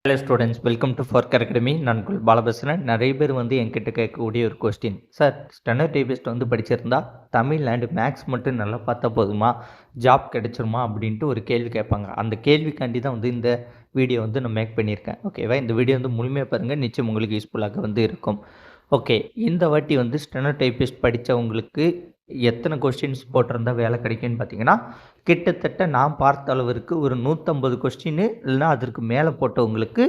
Hello students, welcome to ஃபோர்கர் academy. நான் உங்கள் பாலபேசுகிறேன். நிறைய பேர் என்கிட்ட கேட்கக்கூடிய ஒரு கொஸ்டின், சார் ஸ்டெனோ டைபிஸ்ட் படிச்சிருந்தா தமிழ் அண்ட் மேக்ஸ் மட்டும் நல்லா பார்த்தா போதுமா, ஜாப் கிடைச்சிருமா அப்படின்ட்டு ஒரு கேள்வி கேட்பாங்க. அந்த கேள்விக்காண்டி தான் இந்த வீடியோ நான் மேக் பண்ணியிருக்கேன். ஓகேவா? இந்த வீடியோ முழுமையாக பாருங்கள், நிச்சயம் உங்களுக்கு யூஸ்ஃபுல்லாக இருக்கும். ஓகே, இந்த வாட்டி ஸ்டெனோ டைபிஸ்ட் படித்தவங்களுக்கு எத்தனை கொஸ்டின்ஸ் போட்டிருந்தா வேலை கிடைக்குன்னு பார்த்தீங்கன்னா, கிட்டத்தட்ட நான் பார்த்த அளவிற்கு ஒரு 150 கொஸ்டின் இல்லைனா அதற்கு மேலே போட்டவங்களுக்கு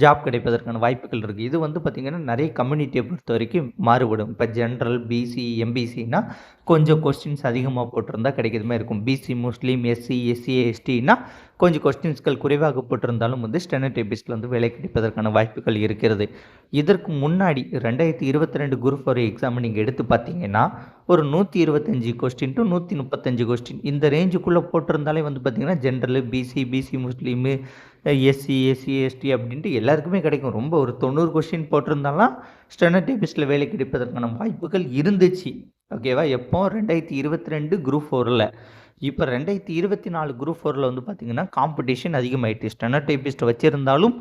ஜாப் கிடைப்பதற்கான வாய்ப்புகள் இருக்குது. இது பார்த்திங்கன்னா நிறைய கம்யூனிட்டியை பொறுத்த வரைக்கும் மாறுபடும். இப்போ ஜென்ரல், பிசி, எம்பிசின்னா கொஞ்சம் கொஸ்டின்ஸ் அதிகமாக போட்டிருந்தால் கிடைக்கிற மாதிரி இருக்கும். பிசி, முஸ்லீம், எஸ்சி, எஸ்சி, எஸ்டின்னா கொஞ்சம் கொஸ்டின்ஸ்கள் குறைவாக போட்டிருந்தாலும் ஸ்டெனோ டைபிஸ்டில் வேலை கிடைப்பதற்கான வாய்ப்புகள் இருக்கிறது. இதற்கு முன்னாடி 2022 குரூப் 4 எக்ஸாம் நீங்கள் எடுத்து பார்த்தீங்கன்னா ஒரு 125 கொஸ்டின் டு 135 கொஸ்டின் இந்த ரேஞ்சுக்குள்ளே போட்டிருந்தாலே பார்த்திங்கன்னா ஜென்ரல், பிசி, பிசி முஸ்லீமு, எஸ்சி, எஸ்சி, எஸ்டி அப்படின்ட்டு எல்லாருக்குமே கிடைக்கும். ரொம்ப ஒரு 90 கொஸ்டின் போட்டிருந்தாலும் ஸ்டெனோ டைபிஸ்டில் வேலை கிடைப்பதற்கான வாய்ப்புகள் இருந்துச்சு. ஓகேவா? எப்போ 2022 குரூப் 4ல். இப்போ 2024 குரூப் 4ல் பார்த்திங்கன்னா காம்படிஷன் அதிகமாகிட்டு. ஸ்டெனோ டைபிஸ்ட் வச்சுருந்தாலும்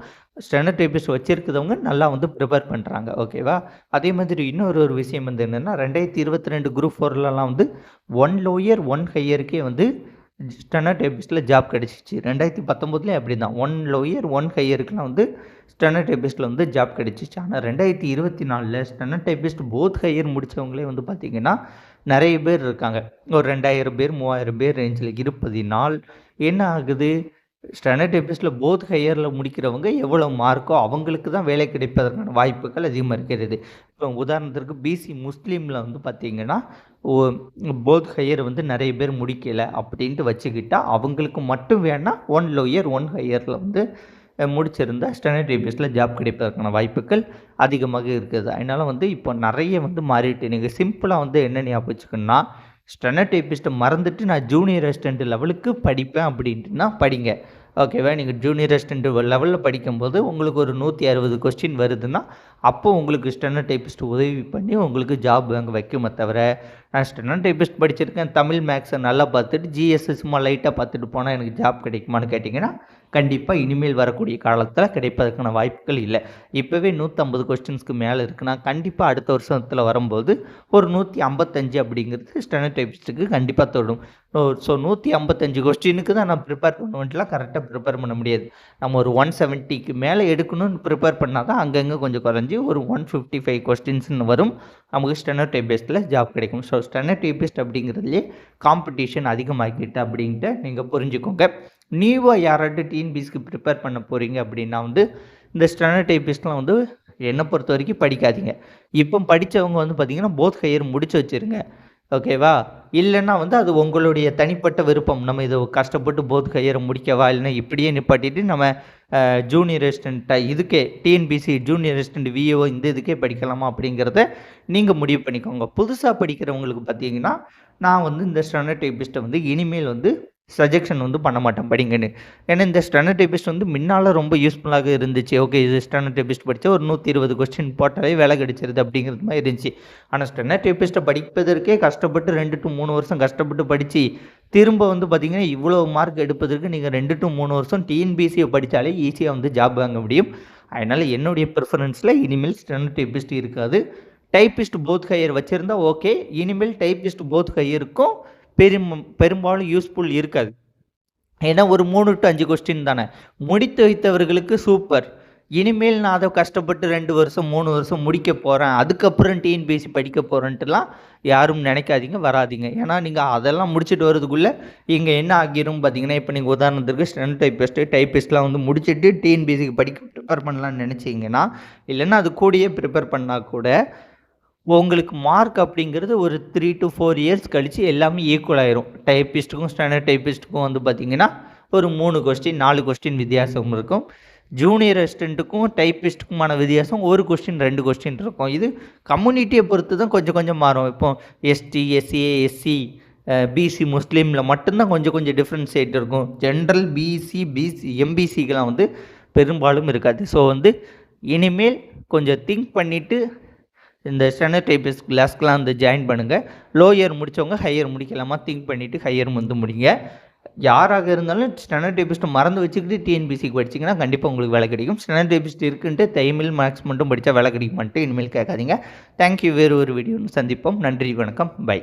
ஸ்டெனோ டைபிஸ்ட் வச்சுருக்கிறவங்க நல்லா ப்ரிப்பேர் பண்ணுறாங்க. ஓகேவா? அதே மாதிரி இன்னொரு விஷயம் என்னென்னா 2022 குரூப் 4லலாம் 1 லோயர் 1 ஹையருக்கே ஸ்டெனோ டைபிஸ்டில் ஜாப் கிடச்சிச்சு. 2019 அப்படி தான் 1 லோயர் 1 ஹையருக்குலாம் ஸ்டெனோ டைபிஸ்டில் ஜாப் கிடச்சிச்சு. ஆனால் 2024 ஸ்டெனோ டைபிஸ்ட் போத் ஹையர் முடித்தவங்களே பார்த்திங்கன்னா நிறைய பேர் இருக்காங்க. ஒரு 2000 பேர் 3000 பேர் ரேஞ்சில் இருப்பதினால் என்ன ஆகுது, ஸ்டெனோ டைபிஸ்டில் போத் ஹையரில் முடிக்கிறவங்க எவ்வளோ மார்க்கோ அவங்களுக்கு தான் வேலை கிடைப்பதற்கான வாய்ப்புகள் அதிகமாக இருக்கிறது. இப்போ உதாரணத்திற்கு பிசி முஸ்லீமில் பார்த்திங்கன்னா போத் ஹையர் நிறைய பேர் முடிக்கலை அப்படின்ட்டு வச்சுக்கிட்டால் அவங்களுக்கு மட்டும் வேணால் 1 லோயர் 1 ஹையரில் முடிச்சிருந்தால் ஸ்டெனோ டைபிஸ்டில் ஜாப் கிடைப்பதற்கான வாய்ப்புகள் அதிகமாக இருக்குது. அதனால் இப்போ நிறைய மாறிட்டு. நீங்கள் சிம்பிளாக என்ன ஞாபகம் வச்சுக்கணுன்னா, ஸ்டெனோ டைபிஸ்ட்டை மறந்துட்டு நான் ஜூனியர் அசிஸ்டண்ட் லெவலுக்கு படிப்பேன் அப்படின்ட்டுனா படிங்க. ஓகேவா? நீங்கள் ஜூனியர் அசிஸ்டண்ட் லெவலில் படிக்கும்போது உங்களுக்கு ஒரு 160 கொஸ்டின் வருதுன்னா அப்போ உங்களுக்கு ஸ்டெனோ டைபிஸ்ட் உதவி பண்ணி உங்களுக்கு ஜாப் வாங்க வைக்குமே தவிர, நான் ஸ்டெனோ டைபிஸ்ட் படிச்சிருக்கேன், தமிழ் மேக்ஸை நல்லா பார்த்துட்டு ஜிஎஸ்ஸை சும்மா லைட்டாக பார்த்துட்டு போனால் எனக்கு ஜாப் கிடைக்குமான்னு கேட்டிங்கன்னா கண்டிப்பாக இனிமேல் வரக்கூடிய காலத்தில் கிடைப்பதற்கான வாய்ப்புகள் இல்லை. இப்போவே 150 கொஸ்டின்ஸ்க்கு மேலே இருக்குன்னா கண்டிப்பாக அடுத்த வருஷத்தில் வரும்போது ஒரு 155 அப்படிங்கிறது ஸ்டெனோ டைபிஸ்ட்டுக்கு கண்டிப்பாக தொடும். ஸோ 155 கொஸ்டினுக்கு தான் நான் ப்ரிப்பேர் பண்ணுவேன்ட்டுலாம் கரெக்டாக ப்ரிப்பேர் பண்ண முடியாது. நம்ம ஒரு 170க்கு மேலே எடுக்கணும்னு ப்ரிப்பேர் பண்ணால் தான் அங்கங்கே கொஞ்சம் குறைஞ்சி ஒரு 155 கொஸ்டின்ஸ்னு வரும். நமக்கு ஸ்டெனோ டைபிஸ்ட்டில் ஜாப் கிடைக்கும். ஸோ ஸ்டெனோ டைபிஸ்ட் அப்படிங்கிறதுலே காம்படிஷன் அதிகமாகிட்டு அப்படின்ட்டு நீங்கள் புரிஞ்சுக்கோங்க. நீவாக யாராட்டு டிஎன்பிஎஸ்சிக்கு ப்ரிப்பேர் பண்ண போகிறீங்க அப்படின்னா இந்த ஸ்டெனோ டைபிஸ்ட்லாம் என்னை பொறுத்த வரைக்கும் படிக்காதீங்க. இப்போ படித்தவங்க பார்த்திங்கன்னா போத் ஹையர் முடிச்சு வச்சுருங்க. ஓகேவா? இல்லைன்னா அது உங்களுடைய தனிப்பட்ட விருப்பம். நம்ம இதை கஷ்டப்பட்டு போத் ஹையரை முடிக்கவா, இல்லைன்னா இப்படியே நிப்பாட்டிட்டு நம்ம ஜூனியர் அசிஸ்டண்ட்டாக இதுக்கே டிஎன்பிஎஸ்சி ஜூனியர் அசிஸ்டண்ட் விஏஓ இந்த இதுக்கே படிக்கலாமா அப்படிங்கிறத நீங்கள் முடிவு பண்ணிக்கோங்க. புதுசாக படிக்கிறவங்களுக்கு பார்த்தீங்கன்னா நான் இந்த ஸ்டெனோ டைபிஸ்ட்டை இனிமேல் சஜெக்ஷன் பண்ண மாட்டேன் படிங்கன்னு. ஏன்னா இந்த ஸ்டெனோ டைபிஸ்ட் முன்னால் ரொம்ப யூஸ்ஃபுல்லாக இருந்துச்சு. ஓகே, இது ஸ்டெனோ டைபிஸ்ட் படித்தா ஒரு 120 கொஸ்டின் போட்டாலே வேலை கிடைச்சிருது அப்படிங்கிறது மாதிரி இருந்துச்சு. ஆனால் ஸ்டெனோ டைபிஸ்ட்டை படிப்பதற்கே கஷ்டப்பட்டு 2 to 3 வருஷம் கஷ்டப்பட்டு படித்து திரும்ப பார்த்திங்கன்னா இவ்வளோ மார்க் எடுப்பதற்கு நீங்கள் 2 to 3 வருஷம் டிஎன்பிஎஸ்சியை படித்தாலே ஈஸியாக ஜாப் வாங்க முடியும். அதனால் என்னுடைய ப்ரிஃபரன்ஸில் இனிமேல் ஸ்டெனோ டைபிஸ்ட் இருக்காது. டைபிஸ்ட் போத் ஹையர் வச்சுருந்தா ஓகே, இனிமேல் டைபிஸ்ட் போத் ஹையருக்கும் பெரும்பாலும் யூஸ்ஃபுல் இருக்காது. ஏன்னா ஒரு 3 to 5 கொஸ்டின் தானே. முடித்து வைத்தவர்களுக்கு சூப்பர். இனிமேல் நான் அதை கஷ்டப்பட்டு 2 வருஷம் 3 வருஷம் முடிக்க போகிறேன், அதுக்கப்புறம் டிஎன்பிஎஸ்சி படிக்க போகிறேன்ட்டுலாம் யாரும் நினைக்காதீங்க, வராதிங்க. ஏன்னா நீங்கள் அதெல்லாம் முடிச்சுட்டு வரதுக்குள்ளே இங்கே என்ன ஆகிரும் பார்த்தீங்கன்னா, இப்போ நீங்கள் உதாரணத்துக்கு ஸ்டெனோ டைபிஸ்ட்லாம் முடிச்சுட்டு டிஎன்பிஎஸ்சிக்கு படிக்க ப்ரிப்பேர் பண்ணலான்னு நினச்சிங்கன்னா, இல்லைன்னா அது கூடயே ப்ரிப்பேர் பண்ணால் கூட உங்களுக்கு மார்க் அப்படிங்கிறது ஒரு 3 to 4 இயர்ஸ் கழித்து எல்லாமே ஈக்குவல் ஆயிரும். டைப்பிஸ்ட்டுக்கும் ஸ்டெனோ டைப்பிஸ்ட்டுக்கும் பார்த்திங்கன்னா ஒரு 3 கொஸ்டின் 4 கொஸ்டின் வித்தியாசம் இருக்கும். ஜூனியர் அசிஸ்டண்ட்டுக்கும் டைப்பிஸ்ட்டுக்குமான வித்தியாசம் 1 கொஸ்டின் 2 கொஸ்டின் இருக்கும். இது கம்யூனிட்டியை பொறுத்து தான் கொஞ்சம் கொஞ்சம் மாறும். இப்போ எஸ்டி, எஸ்சிஏ, எஸ்சி, பிசி முஸ்லீமில் மட்டும்தான் கொஞ்சம் டிஃப்ரென்ஷியேட் இருக்கும். ஜென்ரல், பிசி, எம்பிசிக்கெலாம் பெரும்பாலும் இருக்காது. ஸோ இனிமேல் கொஞ்சம் திங்க் பண்ணிவிட்டு இந்த ஸ்டெனோ டைபிஸ்ட் கிளாஸ்க்கெலாம் ஜாயின் பண்ணுங்கள். லோயர் முடித்தவங்க ஹையர் முடிக்கலாமா திங்க் பண்ணிவிட்டு ஹையர் முடிங்க. யாராக இருந்தாலும் ஸ்டெனோ டைபிஸ்ட் மறந்து வச்சுக்கிட்டு டிஎன்பிசிக்கு படிச்சிங்கன்னா கண்டிப்பாக உங்களுக்கு வேலை கிடைக்கும். ஸ்டெனோ டைபிஸ்ட் இருக்குன்ட்டு தமிழ் மேக்ஸ் மட்டும் படித்தா வேலை கிடைக்குமான்ட்டு இனிமேல் கேட்காதீங்க. தேங்க்யூ. வேறு ஒரு வீடியோ சந்திப்போம். நன்றி, வணக்கம், பை.